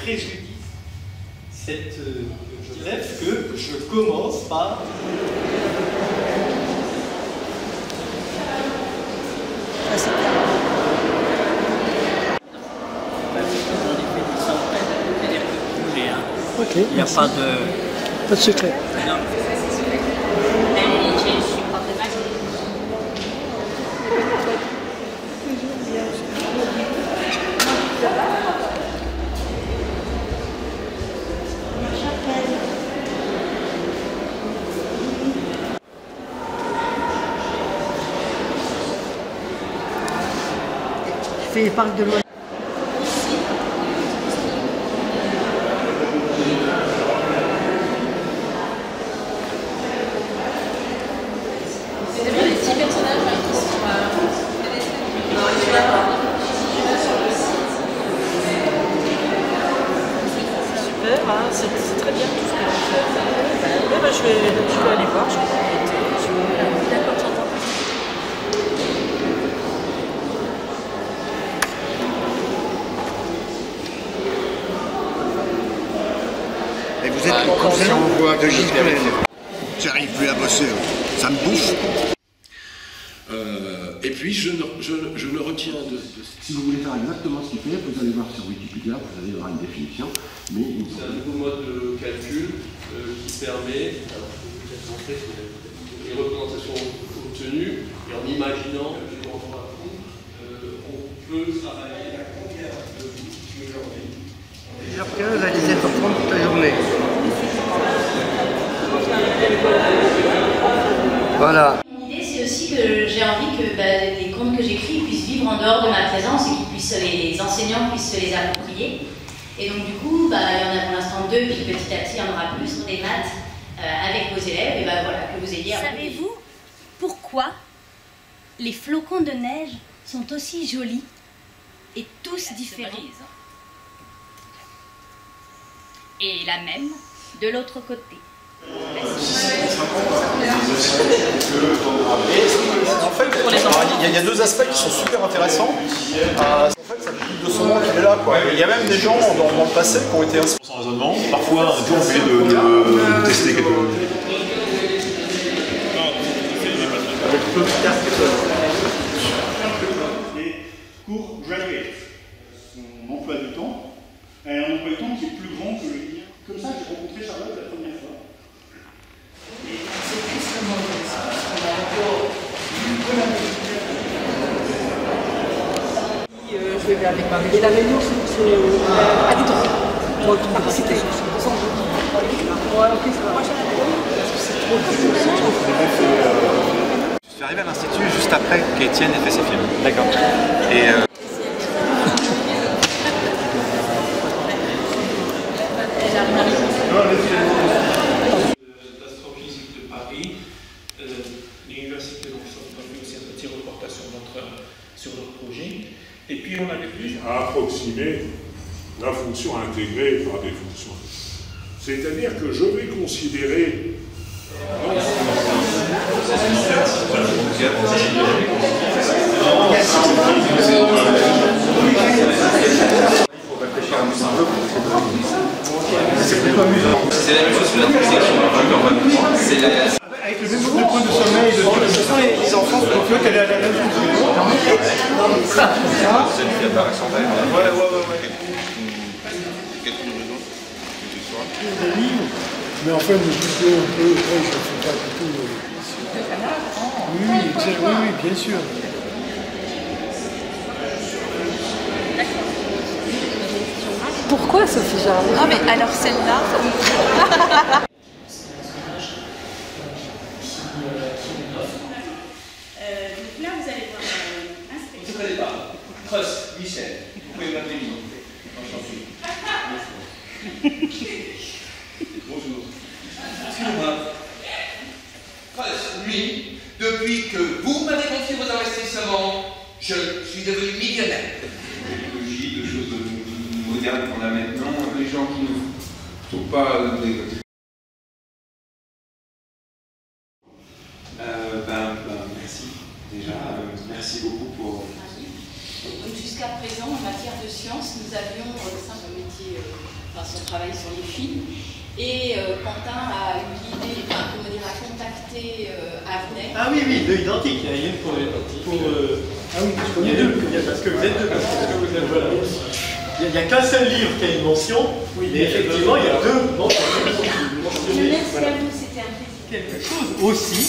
préjudice cette Joseph que je commence par... Ok, il n'y a pas de secret. Non. Je fais les parcs de loisirs. C'est très bien tout ce que vous faites. Ouais, bah, je vais aller voir, je vais d'accord, j'entends. Et vous êtes le cousin de Gilles Collet. J'arrive plus à bosser, ça me bouffe. Et puis je ne retiens de... Si vous voulez faire exactement ce qu'il fait, vous allez voir sur Wikipédia, vous allez voir une définition. C'est un nouveau mode de calcul qui permet, alors je vais peut-être montrer les représentations obtenues, et en imaginant que on peut travailler la conquête de l'outil aujourd'hui. 10h15 à 17h30 toute la journée. Voilà. C'est aussi que j'ai envie que les contes que j'écris puissent vivre en dehors de ma présence et que les enseignants puissent se les approprier. Et donc du coup, il y en a pour l'instant 2, puis petit à petit, il y en aura plus sur des maths avec vos élèves, et voilà, que vous ayez... Savez-vous pourquoi les flocons de neige sont aussi jolis et tous différents? Et la même de l'autre côté. En fait, il y a deux aspects qui sont super intéressants. En fait, ça fait plus de 200 ans qu'il est là, quoi. Il y a même des gens dans le passé qui ont été inscrits sans raisonnement. Parfois, on a toujours oublié de tester quelque chose. Les cours graduate, son emploi du temps, un emploi du temps qui est plus grand que le mien. Comme ça, j'ai rencontré Charlotte la première fois. C'est extrêmement intéressant. Je vais avec Marie. Et la réunion, c'est à distance. Moi, tu participes. Ouais, ok, ça va. C'est trop Je suis arrivé à l'Institut juste après qu'Étienne ait fait ses films. D'accord. Et l'astrophysique de Paris, l'université de Sorbonne a fait aussi un petit reportage sur leur projet. Et puis on avait plus à approximer la fonction intégrée par des fonctions. C'est-à-dire que je vais considérer c'est la même chose que la transection. C'est la... Avec le même nombre de points de sommeil et de toute les enfants peuvent aller à la même chose. Celui qui apparaît sans verre. Ouais. Mais enfin, nous disons un peu, je ne fais pas du tout. Oui, bien sûr. Pourquoi Sophie Jarry? Ah mais alors celle-là... Donc là, vous allez voir Je ne connais pas. Trust, Michel. Vous pouvez m'appeler Michel. Enchanté. Bonjour. Excusez-moi. Trust, lui, depuis que vous m'avez confié vos investissements, je suis devenu millionnaire. Technologie, de choses modernes qu'on a maintenant, les gens qui ne sont pas des... merci. Déjà, merci beaucoup pour... Donc jusqu'à présent, en matière de sciences, nous avions simple métier, son travail sur les films. Et Quentin a eu l'idée, a contacté Avnet. Ah oui, deux identiques. Il y a une pour ah oui, il y a deux, parce que vous êtes deux. Voilà. Il n'y a qu'un seul livre qui a une mention, mais effectivement, il y a deux mentions. Merci à vous, c'était un plaisir. Quelque chose aussi,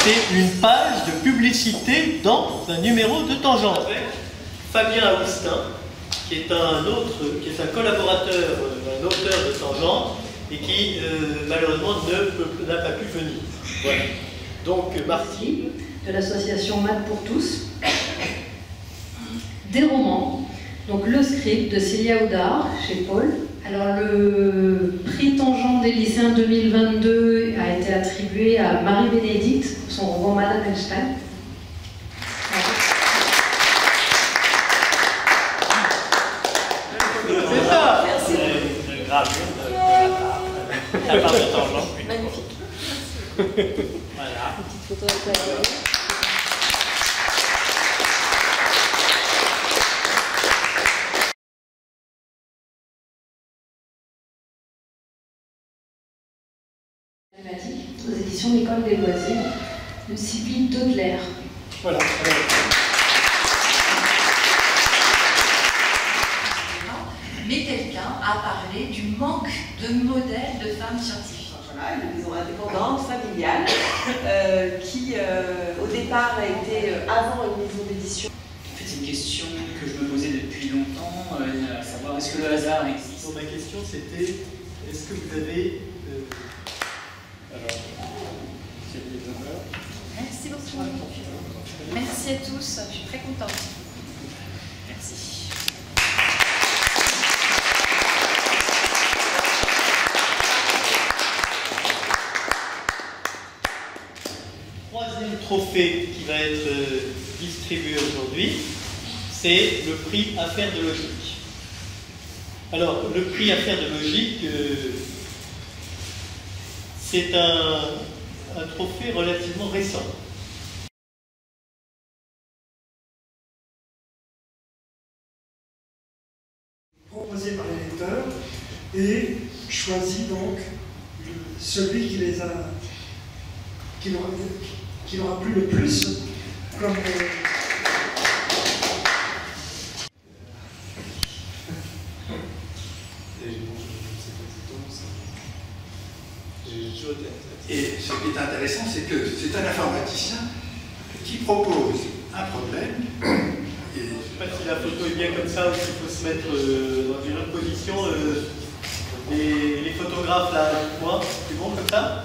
c'est une page de publicité dans un numéro de Tangente. Fabien Augustin, qui est un collaborateur, un auteur de Tangente, et qui malheureusement n'a pas pu venir. Voilà. Donc Martine. De l'association Maths pour tous. Des romans. Donc le script de Célia Oudard chez Paul. Alors le prix Tangente des lycéens 2022 a été attribué à Marie-Bénédicte pour son roman Madame Einstein. C'est ça. Merci. La part de Tangente. Magnifique. Voilà. Une petite photo avec la Aux éditions L'École des loisirs, de Sylvie Daudelaire. Voilà. Mais quelqu'un a parlé du manque de modèles de femmes scientifiques. Voilà, une maison indépendante, familiale, qui au départ a été avant une maison d'édition. En fait, c'est une question que je me posais depuis longtemps, à savoir est-ce que le hasard existe. Donc, ma question c'était, est-ce que vous avez... Alors, Merci beaucoup. Merci à tous, je suis très contente. Merci. Troisième trophée qui va être distribué aujourd'hui, c'est le prix Affaires de logique. Alors, le prix Affaires de logique, c'est un trophée relativement récent. Proposé par les lecteurs et choisi donc celui qui leur a plu le plus comme Et ce qui est intéressant, c'est que c'est un informaticien qui propose un problème. Je ne sais pas si la photo est bien comme ça ou s'il faut se mettre dans une autre position. Les photographes là, avec moi, c'est bon comme ça?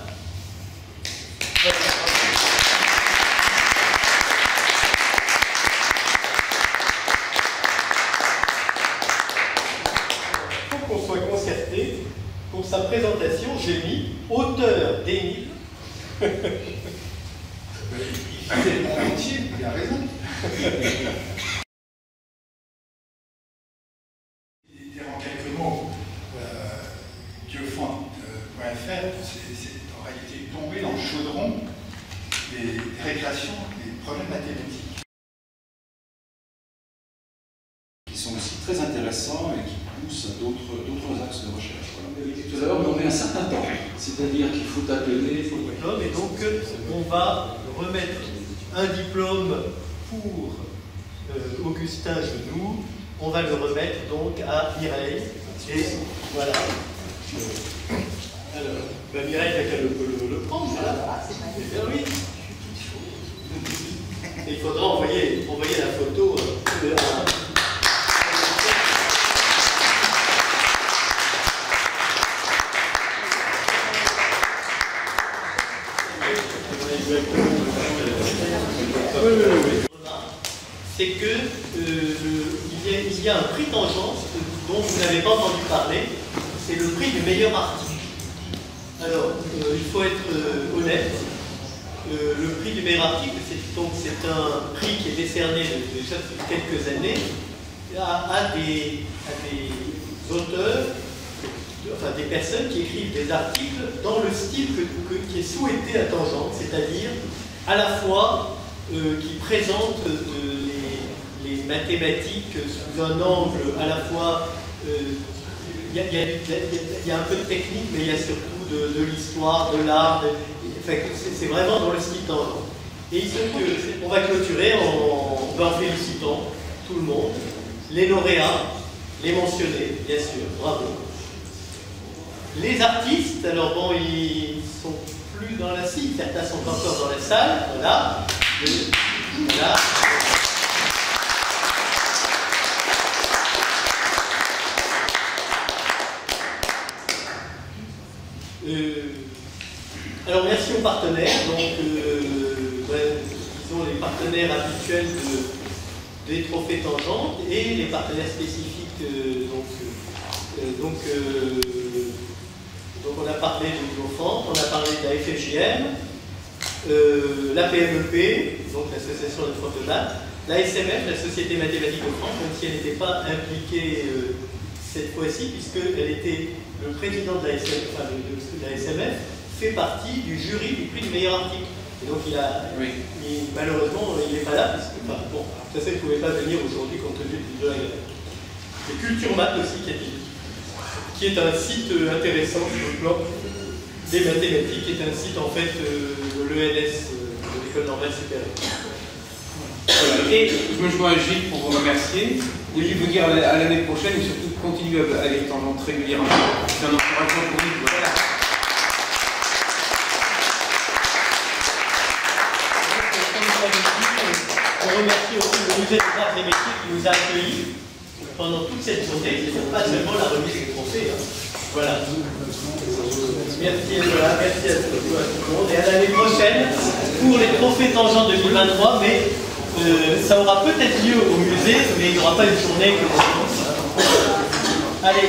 Pour qu'on soit concerté, pour sa présentation, j'ai mis auteur d'énigmes. Il fait le monde entier, il a raison. Dire en quelques mots, Dieufonte.fr, c'est en réalité tombé dans le chaudron des régressions, des problèmes mathématiques. Qui sont aussi très intéressants et qui poussent à d'autres axes de recherche. Voilà. Tout à l'heure, mais on met un certain temps. C'est-à-dire qu'il faut appeler, il faut... Et donc, on va remettre un diplôme pour Augustin Genoux. On va le remettre donc à Mireille. Et voilà. Alors, Mireille n'a qu'à le prendre. Voilà. Oui. Et il faudra envoyer la photo à... C'est que il y a un prix Tangente dont vous n'avez pas entendu parler, c'est le prix du meilleur article. Alors, il faut être honnête, le prix du meilleur article, c'est un prix qui est décerné déjà depuis quelques années à des auteurs, enfin des personnes qui écrivent des articles dans le style qui est souhaité à Tangente, c'est-à-dire à la fois qui présentent les mathématiques sous un angle à la fois... Il y a un peu de technique, mais il y a surtout de l'histoire, de l'art. Enfin, c'est vraiment dans le style tangent. Et il se trouve qu'on va clôturer en félicitant tout le monde, les lauréats, les mentionnés, bien sûr, bravo. Les artistes, alors bon, ils sont plus dans la cible, certains sont encore dans la salle, voilà. Voilà. Alors merci aux partenaires, donc disons les partenaires habituels des trophées tangentes et les partenaires spécifiques. Donc on a parlé de l'OFAN, on a parlé de la FFJM, la PMEP, donc l'association de photodate, la SMF, la Société Mathématique de France, même si elle n'était pas impliquée cette fois-ci, puisqu'elle était le président de la SMF, fait partie du jury du prix du meilleur article. Et donc malheureusement, il n'est pas là, parce que, enfin, bon, ça il ne pouvait pas venir aujourd'hui compte tenu de la grève. Et Culture Math aussi, qui est un site intéressant sur le plan des mathématiques, qui est un site en fait de l'ENS, de l'École normale supérieure. Voilà. Et je me joins à Gilles pour vous remercier, et puis vous dire à l'année prochaine, et surtout continuer à aller tangente régulièrement. C'est un encouragement pour nous. Voilà. On remercie aussi le musée des arts et métiers qui nous a accueillis pendant toute cette journée. C'est pas seulement la remise des trophées. Hein. Voilà. Merci, merci à tout le monde. Et à l'année prochaine pour les trophées tangents 2023. Mais ça aura peut-être lieu au musée, mais il n'y aura pas une journée que... Allez.